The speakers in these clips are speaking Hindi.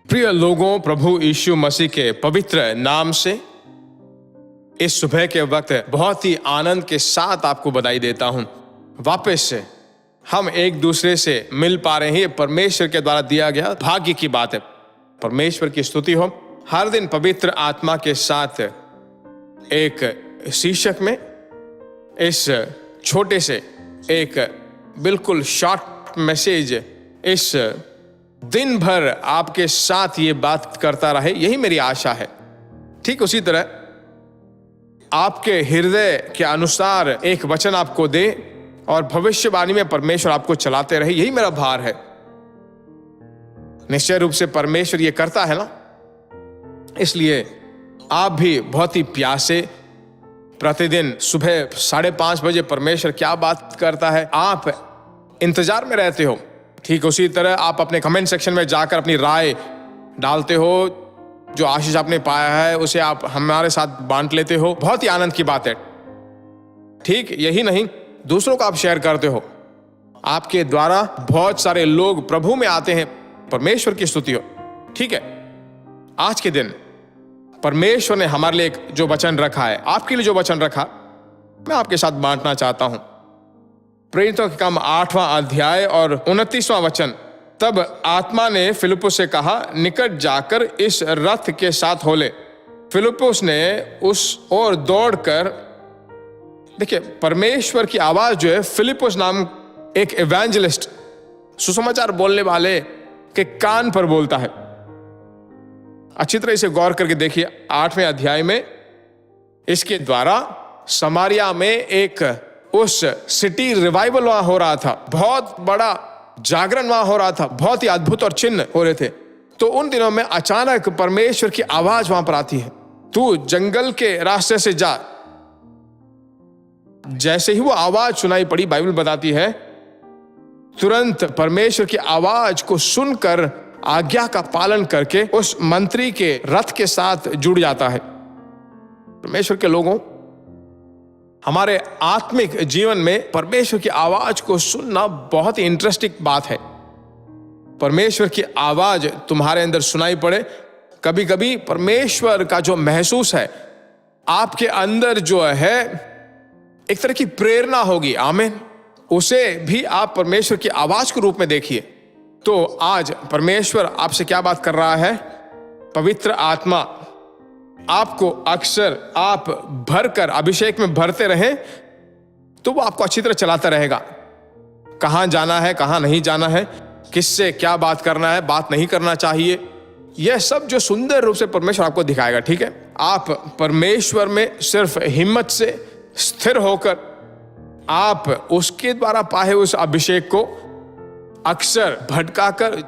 प्रिय लोगों, प्रभु यीशु मसीह के पवित्र नाम से इस सुबह के वक्त बहुत ही आनंद के साथ आपको बधाई देता हूं। वापस से हम एक दूसरे से मिल पा रहे हैं। ये परमेश्वर के द्वारा दिया गया भाग्य की बात है। परमेश्वर की स्तुति हो। हर दिन पवित्र आत्मा के साथ एक शीर्षक में इस छोटे से एक बिल्कुल शॉर्ट मैसेज इस दिन भर आपके साथ ये बात करता रहे, यही मेरी आशा है। ठीक उसी तरह आपके हृदय के अनुसार एक वचन आपको दे और भविष्यवाणी में परमेश्वर आपको चलाते रहे, यही मेरा भार है। निश्चय रूप से परमेश्वर ये करता है ना, इसलिए आप भी बहुत ही प्यासे प्रतिदिन सुबह 5:30 बजे परमेश्वर क्या बात करता है, आप इंतजार में रहते हो। ठीक उसी तरह आप अपने कमेंट सेक्शन में जाकर अपनी राय डालते हो, जो आशीष आपने पाया है उसे आप हमारे साथ बांट लेते हो। बहुत ही आनंद की बात है। ठीक यही नहीं, दूसरों को आप शेयर करते हो। आपके द्वारा बहुत सारे लोग प्रभु में आते हैं। परमेश्वर की स्तुति हो। ठीक है, आज के दिन परमेश्वर ने हमारे लिए जो वचन रखा है, आपके लिए जो वचन रखा, मैं आपके साथ बांटना चाहता हूं। प्रेरितों के काम 8वां अध्याय और 29वां वचन। तब आत्मा ने फिलिप्पुस से कहा, निकट जाकर इस रथ के साथ हो ले। फिलिप्पुस ने उस ओर दौड़कर, देखिए परमेश्वर की आवाज जो है, फिलिप्पुस नाम एक इवेंजलिस्ट, सुसमाचार बोलने वाले के कान पर बोलता है। अच्छी तरह इसे गौर करके देखिए। 8वें अध्याय में इसके द्वारा समारिया में एक उस सिटी रिवाइवल वहां हो रहा था, बहुत बड़ा जागरण वहां हो रहा था, बहुत ही अद्भुत और चिन्ह हो रहे थे। तो उन दिनों में अचानक परमेश्वर की आवाज वहां पर आती है, तू जंगल के रास्ते से जा। जैसे ही वो आवाज सुनाई पड़ी, बाइबल बताती है तुरंत परमेश्वर की आवाज को सुनकर आज्ञा का पालन करके उस मंत्री के रथ के साथ जुड़ जाता है। परमेश्वर के लोगों, हमारे आत्मिक जीवन में परमेश्वर की आवाज को सुनना बहुत ही इंटरेस्टिंग बात है। परमेश्वर की आवाज तुम्हारे अंदर सुनाई पड़े। कभी कभी परमेश्वर का जो महसूस है आपके अंदर, जो है एक तरह की प्रेरणा होगी, आमीन, उसे भी आप परमेश्वर की आवाज के रूप में देखिए। तो आज परमेश्वर आपसे क्या बात कर रहा है? पवित्र आत्मा आपको अक्सर आप भरकर अभिषेक में भरते रहें तो वो आपको अच्छी तरह चलाता रहेगा। कहां जाना है, कहां नहीं जाना है, किससे क्या बात करना है, बात नहीं करना चाहिए, यह सब जो सुंदर रूप से परमेश्वर आपको दिखाएगा। ठीक है, आप परमेश्वर में सिर्फ हिम्मत से स्थिर होकर आप उसके द्वारा पाए उस अभिषेक को अक्सर भटकाकर,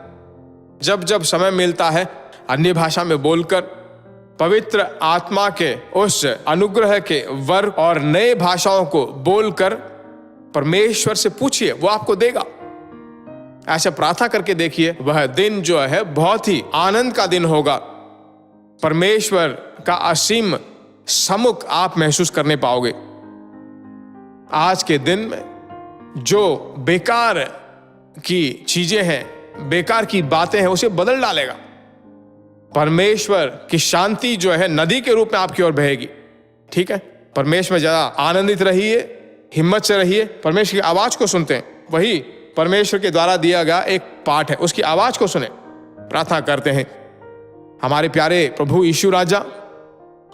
जब जब समय मिलता है अन्य भाषा में बोलकर, पवित्र आत्मा के उस अनुग्रह के वर्ग और नए भाषाओं को बोलकर परमेश्वर से पूछिए, वो आपको देगा। ऐसे प्रार्थना करके देखिए, वह दिन जो है बहुत ही आनंद का दिन होगा। परमेश्वर का असीम सम्मुख आप महसूस करने पाओगे। आज के दिन में जो बेकार की चीजें हैं, बेकार की बातें हैं, उसे बदल डालेगा। परमेश्वर की शांति जो है नदी के रूप में आपकी ओर बहेगी। ठीक है, परमेश्वर में ज्यादा आनंदित रहिए, हिम्मत से रहिए। परमेश्वर की आवाज को सुनते हैं, वही परमेश्वर के द्वारा दिया गया एक पाठ है, उसकी आवाज को सुने। प्रार्थना करते हैं। हमारे प्यारे प्रभु यीशु राजा,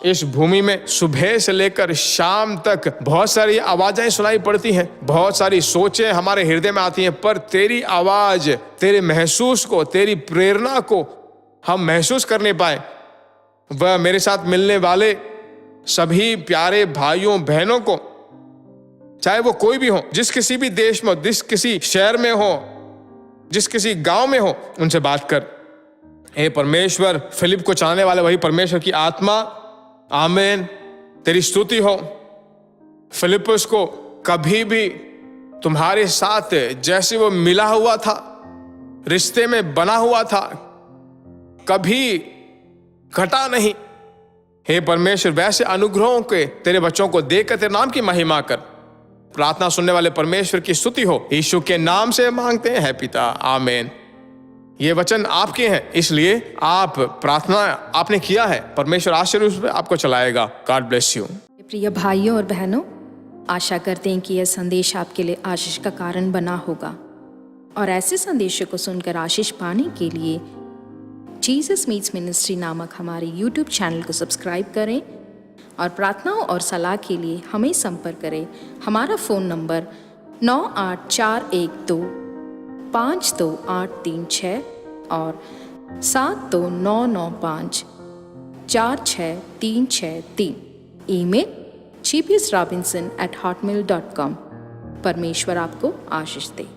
इस भूमि में सुबह से लेकर शाम तक बहुत सारी आवाजें सुनाई पड़ती हैं, बहुत सारी सोचें हमारे हृदय में आती हैं, पर तेरी आवाज, तेरे महसूस को, तेरी प्रेरणा को हम महसूस करने पाए। वह मेरे साथ मिलने वाले सभी प्यारे भाइयों बहनों को, चाहे वो कोई भी हो, जिस किसी भी देश में हो, जिस किसी शहर में हो, जिस किसी गांव में हो, उनसे बात कर। हे परमेश्वर, फिलिप को चलाने वाले वही परमेश्वर की आत्मा, आमीन, तेरी स्तुति हो। फिलिप्पुस को कभी भी तुम्हारे साथ जैसे वो मिला हुआ था, रिश्ते में बना हुआ था, कभी घटा नहीं। हे परमेश्वर, वैसे अनुग्रहों के तेरे बच्चों को देकर तेरे नाम की महिमा कर। प्रार्थना सुनने वाले परमेश्वर की स्तुति हो। यीशु के नाम से मांगते हैं पिता, आमीन। ये वचन आपके हैं, इसलिए आप प्रार्थना आपने किया है, परमेश्वर आशीर्वाद उस पे आपको चलाएगा। God bless you. प्रिय भाइयों और बहनों, आशा करते हैं कि यह संदेश आपके लिए आशीष का कारण बना होगा, और ऐसे संदेशों को सुनकर आशीष पाने के लिए जीसस मीट्स मिनिस्ट्री नामक हमारे YouTube चैनल को सब्सक्राइब करें, और प्रार्थनाओं और सलाह के लिए हमें संपर्क करें। हमारा फ़ोन नंबर 9841252836 और 7299546363। Email gbsrobinson@hotmail.com। परमेश्वर आपको आशीष दे।